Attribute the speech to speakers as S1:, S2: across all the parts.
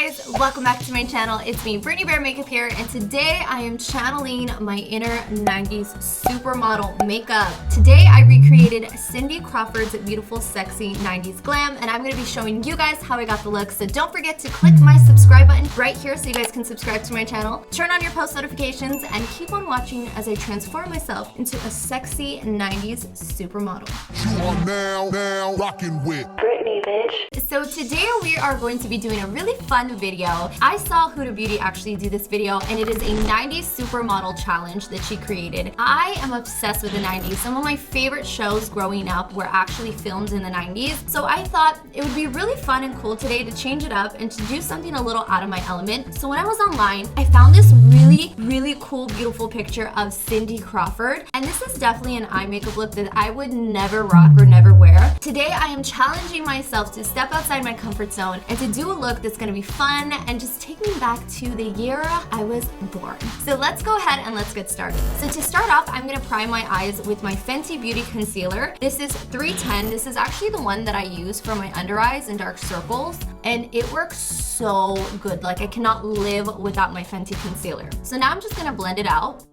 S1: guys, welcome back to my channel. It's me, BrittanyBearMakeup here, and today I am channeling my inner 90s supermodel makeup. Today I recreated Cindy Crawford's beautiful, sexy 90s glam, and I'm going to be showing you guys how I got the look. So don't forget to click my subscribe button right here so you guys can subscribe to my channel, turn on your post notifications, and keep on watching as I transform myself into a sexy 90s supermodel.
S2: You are now rocking with
S1: Brittany, bitch. So today we are going to be doing a really fun video. I saw Huda Beauty actually do this video, and it is a 90s supermodel challenge that she created. I am obsessed with the 90s. Some of my favorite shows growing up were actually filmed in the 90s. So I thought it would be really fun and cool today to change it up and to do something a little out of my element. So when I was online, I found this really cool, beautiful picture of Cindy Crawford. And this is definitely an eye makeup look that I would never rock or never wear. Today I am challenging myself to step outside my comfort zone and to do a look that's gonna be fun and just take me back to the year I was born. So let's go ahead and let's get started. So to start off, I'm gonna prime my eyes with my Fenty Beauty Concealer. This is 310. This is actually the one that I use for my under eyes and dark circles, and it works so good. Like, I cannot live without my Fenty concealer. So now I'm just gonna blend it out.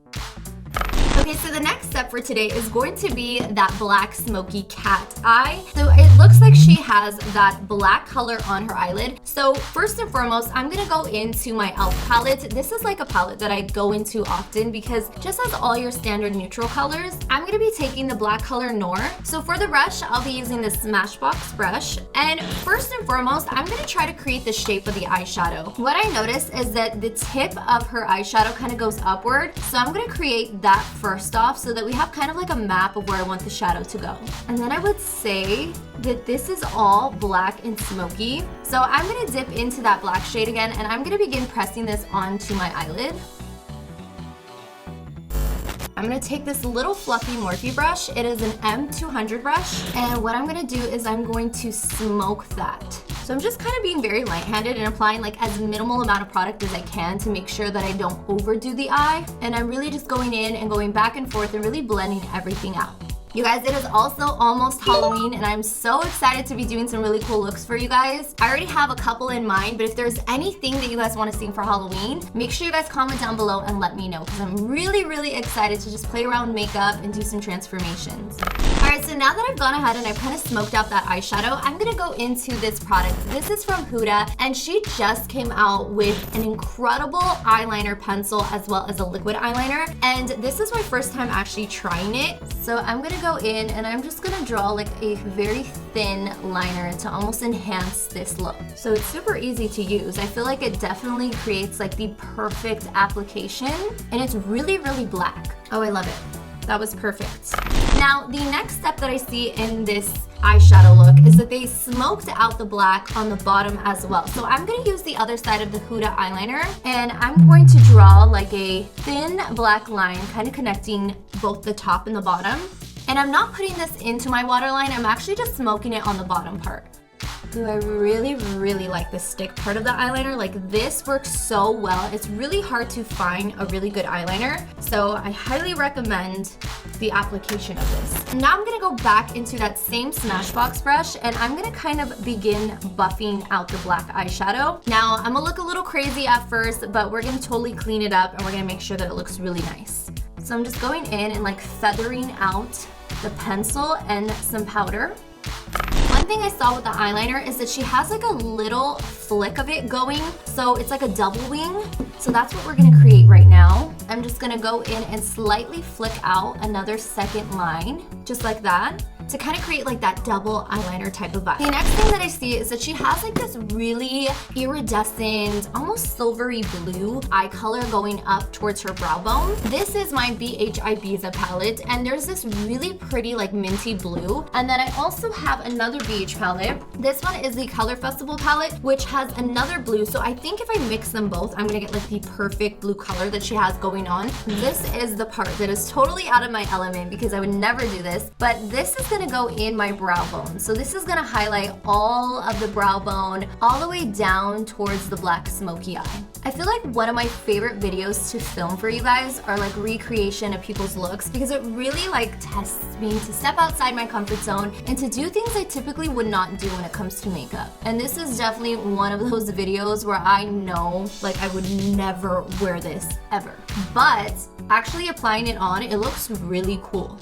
S1: Okay, so the next step for today is going to be that black smoky cat eye. So it looks like she has that black color on her eyelid. So first and foremost, I'm gonna go into my e.l.f. palette. This is like a palette that I go into often because it just has all your standard neutral colors. I'm gonna be taking the black color Noir. So for the brush, I'll be using the SMASHBOX brush. And first and foremost, I'm gonna try to create the shape of the eyeshadow. What I noticed is that the tip of her eyeshadow kind of goes upward. So I'm gonna create that first off so that we have kind of like a map of where I want the shadow to go. And then I would say that this is all black and smoky. So I'm gonna dip into that black shade again, and I'm gonna begin pressing this onto my eyelid. I'm gonna take this little fluffy Morphe brush. It is an M200 brush, and what I'm gonna do is I'm going to smoke that. So I'm just kind of being very light-handed and applying like as minimal amount of product as I can to make sure that I don't overdo the eye. And I'm really just going in and going back and forth and really blending everything out. You guys, it is also almost Halloween, and I'm so excited to be doing some really cool looks for you guys. I already have a couple in mind, but if there's anything that you guys want to see for Halloween, make sure you guys comment down below and let me know, because I'm really excited to just play around with makeup and do some transformations. Alright, so now that I've gone ahead and I've kind of smoked out that eyeshadow, I'm gonna go into this product. This is from Huda, and she just came out with an incredible eyeliner pencil as well as a liquid eyeliner, and this is my first time actually trying it. So I'm gonna go in and I'm just gonna draw like a very thin liner to almost enhance this look. So it's super easy to use. I feel like it definitely creates like the perfect application, and it's really black. Oh, I love it. That was perfect. Now, the next step that I see in this eyeshadow look is that they smoked out the black on the bottom as well. So I'm gonna use the other side of the Huda eyeliner, and I'm going to draw like a thin black line kind of connecting both the top and the bottom. And I'm not putting this into my waterline, I'm actually just smoking it on the bottom part. Ooh, I really like the stick part of the eyeliner. Like, this works so well. It's really hard to find a really good eyeliner, so I highly recommend the application of this. Now I'm gonna go back into that same Smashbox brush, and I'm gonna kind of begin buffing out the black eyeshadow. Now, I'm gonna look a little crazy at first, but we're gonna totally clean it up, and we're gonna make sure that it looks really nice. So I'm just going in and like feathering out the pencil and some powder. One thing I saw with the eyeliner is that she has like a little flick of it going, so it's like a double wing. So that's what we're gonna create right now. I'm just gonna go in and slightly flick out another second line, just like that, to kind of create like that double eyeliner type of vibe. The next thing that I see is that she has like this really iridescent, almost silvery blue eye color going up towards her brow bone. This is my BH Ibiza palette, and there's this really pretty like minty blue. And then I also have another BH palette. This one is the Color Festival palette, which has another blue. So I think if I mix them both, I'm gonna get like the perfect blue color that she has going on. This is the part that is totally out of my element because I would never do this, but this is gonna go in my brow bone. So this is gonna highlight all of the brow bone all the way down towards the black smoky eye. I feel like one of my favorite videos to film for you guys are like recreation of people's looks, because it really like tests me to step outside my comfort zone and to do things I typically would not do when it comes to makeup. And this is definitely one of those videos where I know like I would never wear this ever. But actually applying it on, it looks really cool.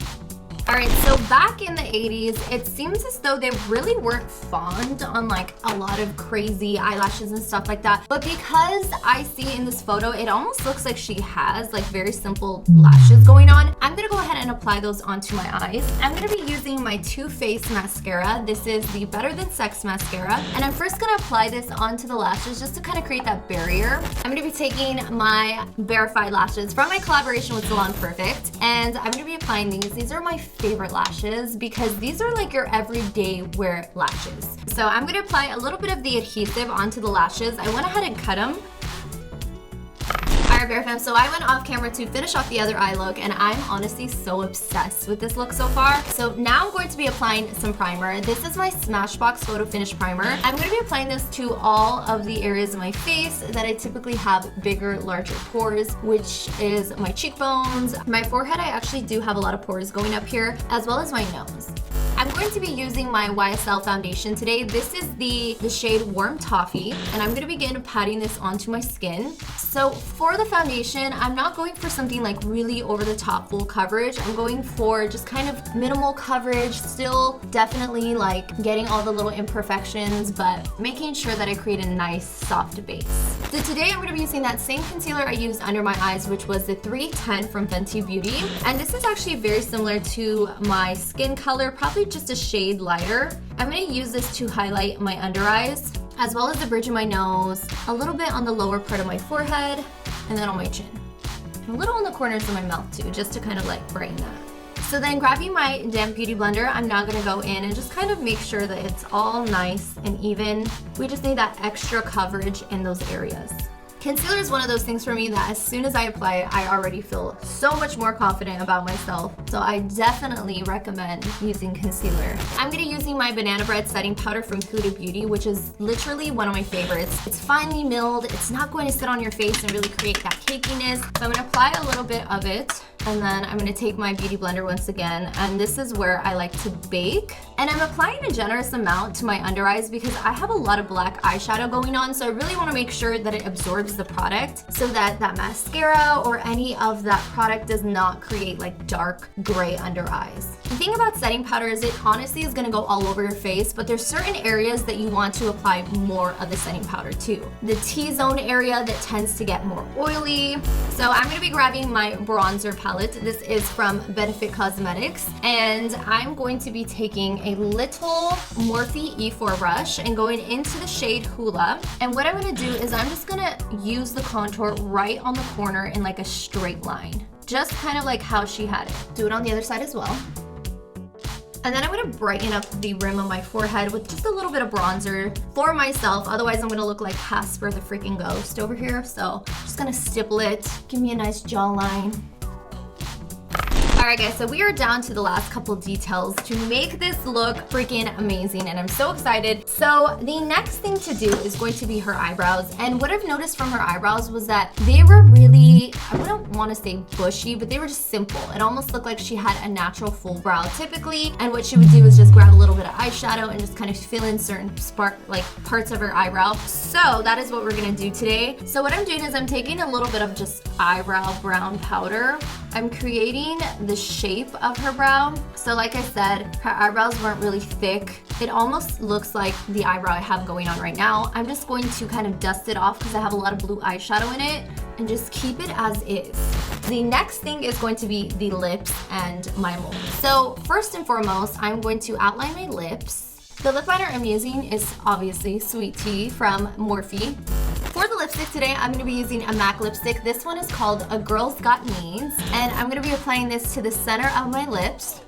S1: Alright, so back in the 80s, it seems as though they really weren't fond on like a lot of crazy eyelashes and stuff like that. But because I see in this photo, it almost looks like she has like very simple lashes going on, I'm gonna go ahead and apply those onto my eyes. I'm gonna be using my Too Faced mascara. This is the Better Than Sex mascara. And I'm first gonna apply this onto the lashes just to kind of create that barrier. I'm gonna be taking my verified lashes from my collaboration with Salon Perfect, and I'm gonna be applying these. These are my favorite lashes because these are like your everyday wear lashes. So I'm going to apply a little bit of the adhesive onto the lashes. I went ahead and cut them. Alright, Bear Fam, so I went off camera to finish off the other eye look, and I'm honestly so obsessed with this look so far. So now I'm going to be applying some primer. This is my Smashbox Photo Finish Primer. I'm going to be applying this to all of the areas of my face that I typically have bigger, larger pores, which is my cheekbones. My forehead, I actually do have a lot of pores going up here, as well as my nose. I'm going to be using my YSL foundation today. This is the shade Warm Toffee, and I'm going to begin patting this onto my skin. So for the foundation, I'm not going for something like really over the top full coverage. I'm going for just kind of minimal coverage, still definitely like getting all the little imperfections, but making sure that I create a nice soft base. So today I'm going to be using that same concealer I used under my eyes, which was the 310 from Fenty Beauty. And this is actually very similar to my skin color, probably just a shade lighter. I'm going to use this to highlight my under eyes, as well as the bridge of my nose, a little bit on the lower part of my forehead, and then on my chin. And a little on the corners of my mouth too, just to kind of like brighten that. So then grabbing my damp beauty blender, I'm now going to go in and just kind of make sure that it's all nice and even. We just need that extra coverage in those areas. Concealer is one of those things for me that as soon as I apply it, I already feel so much more confident about myself. So I definitely recommend using concealer. I'm going to be using my Banana Bread setting powder from Huda Beauty, which is literally one of my favorites. It's finely milled. It's not going to sit on your face and really create that cakiness. So I'm going to apply a little bit of it. And then I'm going to take my beauty blender once again, and this is where I like to bake. And I'm applying a generous amount to my under eyes because I have a lot of black eyeshadow going on, so I really want to make sure that it absorbs the product so that that mascara or any of that product does not create like dark gray under eyes. The thing about setting powder is it honestly is going to go all over your face, but there's certain areas that you want to apply more of the setting powder to. The T-zone area that tends to get more oily. So I'm going to be grabbing my bronzer palette. This is from Benefit Cosmetics, and I'm going to be taking a little Morphe E4 brush and going into the shade Huda. And what I'm going to do is I'm just going to use the contour right on the corner in like a straight line, just kind of like how she had it. Do it on the other side as well. And then I'm going to brighten up the rim of my forehead with just a little bit of bronzer for myself. Otherwise, I'm going to look like Casper the freaking Ghost over here. So I'm just going to stipple it, give me a nice jawline. Alright guys, so we are down to the last couple details to make this look freaking amazing, and I'm so excited. So the next thing to do is going to be her eyebrows, and what I've noticed from her eyebrows was that they were really, I wouldn't want to say bushy, but they were just simple. It almost looked like she had a natural full brow typically, and what she would do is just grab a little bit of eyeshadow and just kind of fill in certain parts of her eyebrow. So that is what we're going to do today. So what I'm doing is I'm taking a little bit of just eyebrow brown powder. I'm creating the shape of her brow. So like I said, her eyebrows weren't really thick. It almost looks like the eyebrow I have going on right now. I'm just going to kind of dust it off because I have a lot of blue eyeshadow in it, and just keep it as is. The next thing is going to be the lips and my mole. So first and foremost, I'm going to outline my lips. The lip liner I'm using is obviously Sweet Tea from Morphe. For the lipstick today, I'm going to be using a MAC lipstick. This one is called A Girl's Got Needs, and I'm going to be applying this to the center of my lips.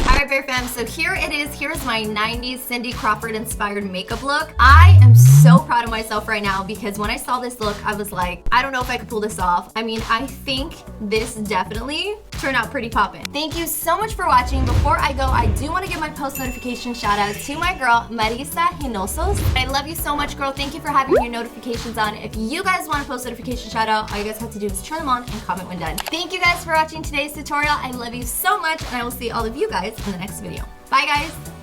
S1: Alright Alright, Bear Fam, so here it is. Here's my 90s Cindy Crawford inspired makeup look. I am so proud of myself right now because when I saw this look, I was like, I don't know if I could pull this off. I mean, I think this definitely turned out pretty poppin'. Thank you so much for watching. Before I go, I do want to give my post notification shout out to my girl, Marisa Hinosos. I love you so much, girl. Thank you for having your notifications on. If you guys want a post notification shout out, all you guys have to do is turn them on and comment when done. Thank you guys for watching today's tutorial. I love you so much, and I will see all of you guys in the next video. Bye, guys.